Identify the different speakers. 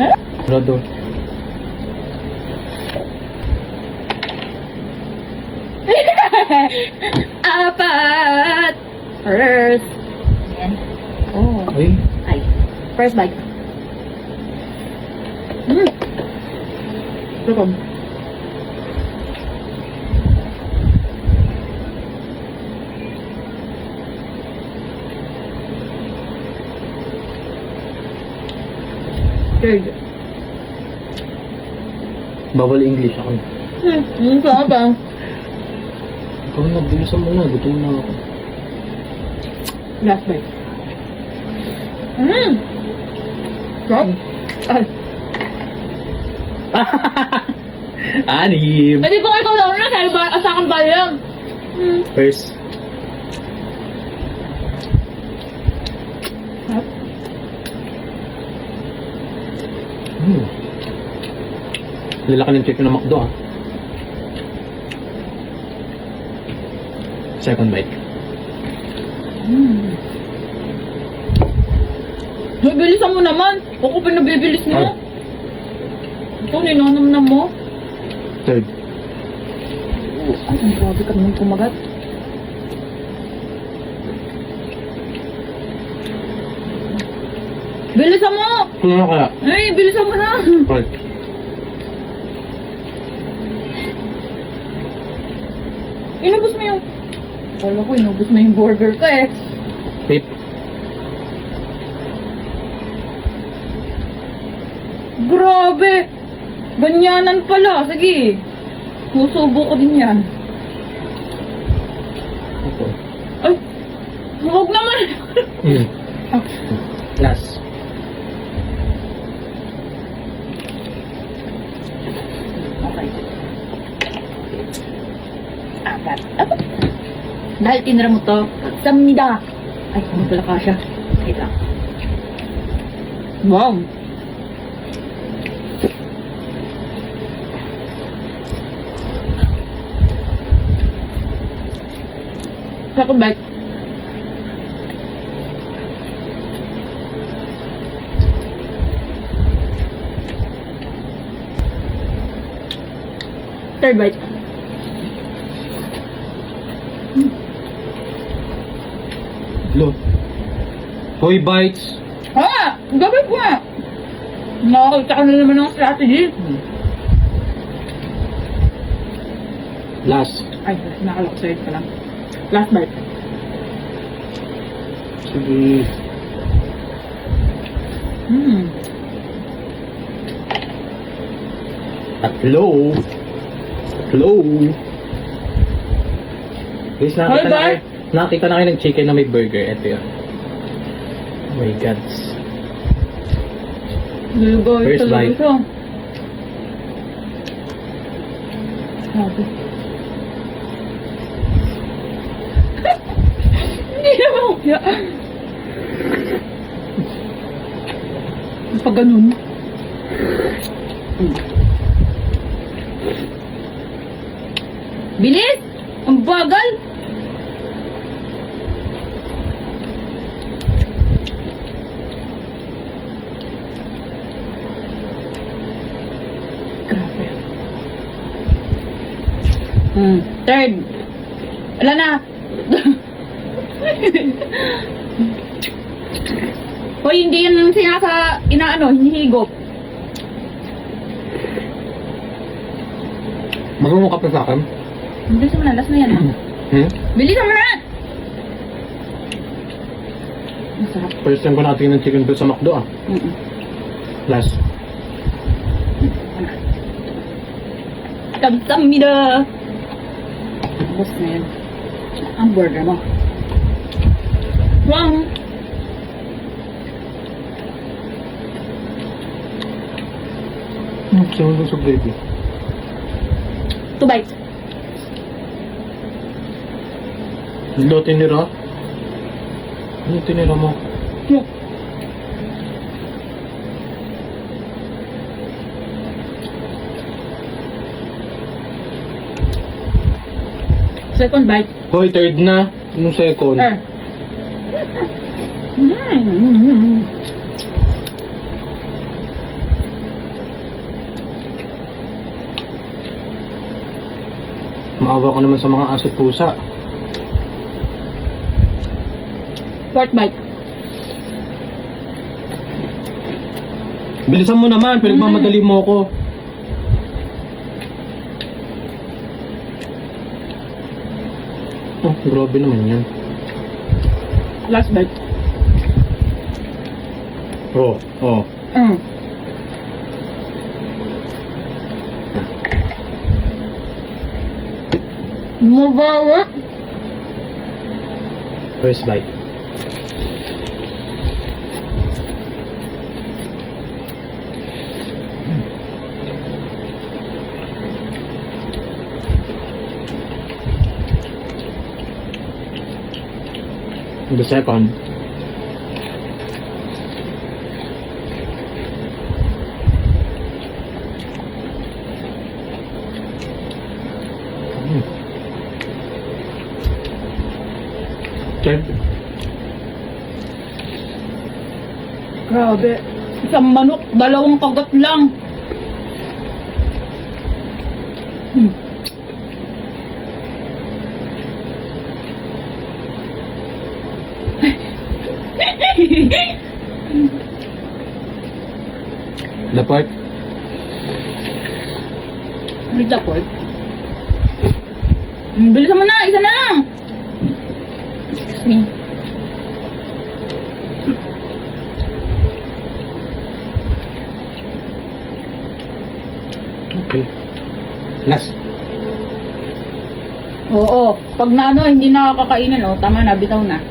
Speaker 1: Huh?
Speaker 2: Rado.
Speaker 1: Apat! First. Yan. Oh.
Speaker 2: Ay.
Speaker 1: Ay. First bite. Second. Third.
Speaker 2: Bawal English ako.
Speaker 1: Sarap ah.
Speaker 2: Ikaw na, bilisan mo na. Gutom na ako.
Speaker 1: Last bite. Sarap. Ay.
Speaker 2: Anim.
Speaker 1: Hindi ko ikaw lang na dahil sa akin ba lang?
Speaker 2: First.
Speaker 1: Sarap.
Speaker 2: Lalaki ng chicken ng McDo ah. Second bite.
Speaker 1: Bilisan mo naman. Ako pinabibilis mo.
Speaker 2: Ah.
Speaker 1: Ito, ninanamnam mo.
Speaker 2: Third.
Speaker 1: Ay, ang grabe ka naman kumagat. Bilisan mo!
Speaker 2: Kung ano kaya?
Speaker 1: Ay, bilisan mo na!
Speaker 2: Fourth.
Speaker 1: Inubos mo yung... Wala ko, inubos mo yung burger ko eh.
Speaker 2: Fifth.
Speaker 1: Grabe! Ganyanan pala. Sige. Susubo ko din yan.
Speaker 2: Okay.
Speaker 1: Ay! Huwag naman!
Speaker 2: Last.
Speaker 1: Okay. Apat. Apat. Dahil tinira mo to, samnida. Ay, ano pala ka siya? Wait lang. Wow! Second bite. Third bite.
Speaker 2: Look. Hoy bites.
Speaker 1: Ah! Gawin ko nga! Nakakita ka na naman ng strategy.
Speaker 2: Last.
Speaker 1: Ay, nakalok sa'yo pa lang. Last bite.
Speaker 2: Sige. Tatlo. Tatlo. Guys,
Speaker 1: Hoy, bye.
Speaker 2: nakita na kayo ng chicken na may burger. Ito yun. Oh my God. First bite.
Speaker 1: Sabi. Hindi naman ko kaya. Pag ganun. Bilis! Ang bagal! Grabe. Third. Wala na. Hoy, hindi yan hinihigop.
Speaker 2: Marunong ka pa sa akin?
Speaker 1: Bilis mo na, last na yan. Bilis mo na! Masarap.
Speaker 2: First time ko natin ng chicken doon sa McDo ah. Last.
Speaker 1: Kamsamida! Tapos na yan. Ang burger mo. Wow!
Speaker 2: Sinunod sa gravy.
Speaker 1: 2 bites.
Speaker 2: Hindi tinira. Ano tinira mo?
Speaker 1: Yeah. Second bite.
Speaker 2: Hoy, third na. Anong second? Maawa ka naman sa mga aso at pusa.
Speaker 1: Fourth bite.
Speaker 2: Bilisan mo naman, pinagmamadali mo ako. Oh, grabe naman yan.
Speaker 1: Last bite.
Speaker 2: Oh, oh.
Speaker 1: Mm. Mabawa.
Speaker 2: First bite. The second. Okay.
Speaker 1: Grabe. Isang manok, dalawang kagat lang. Hmm.
Speaker 2: The part.
Speaker 1: Ano the pork? Bilisan mo na, isa na lang. Excuse me.
Speaker 2: Okay. Last.
Speaker 1: Oo, pag na ano, hindi nakakakainin, oh, tama na, bitaw na.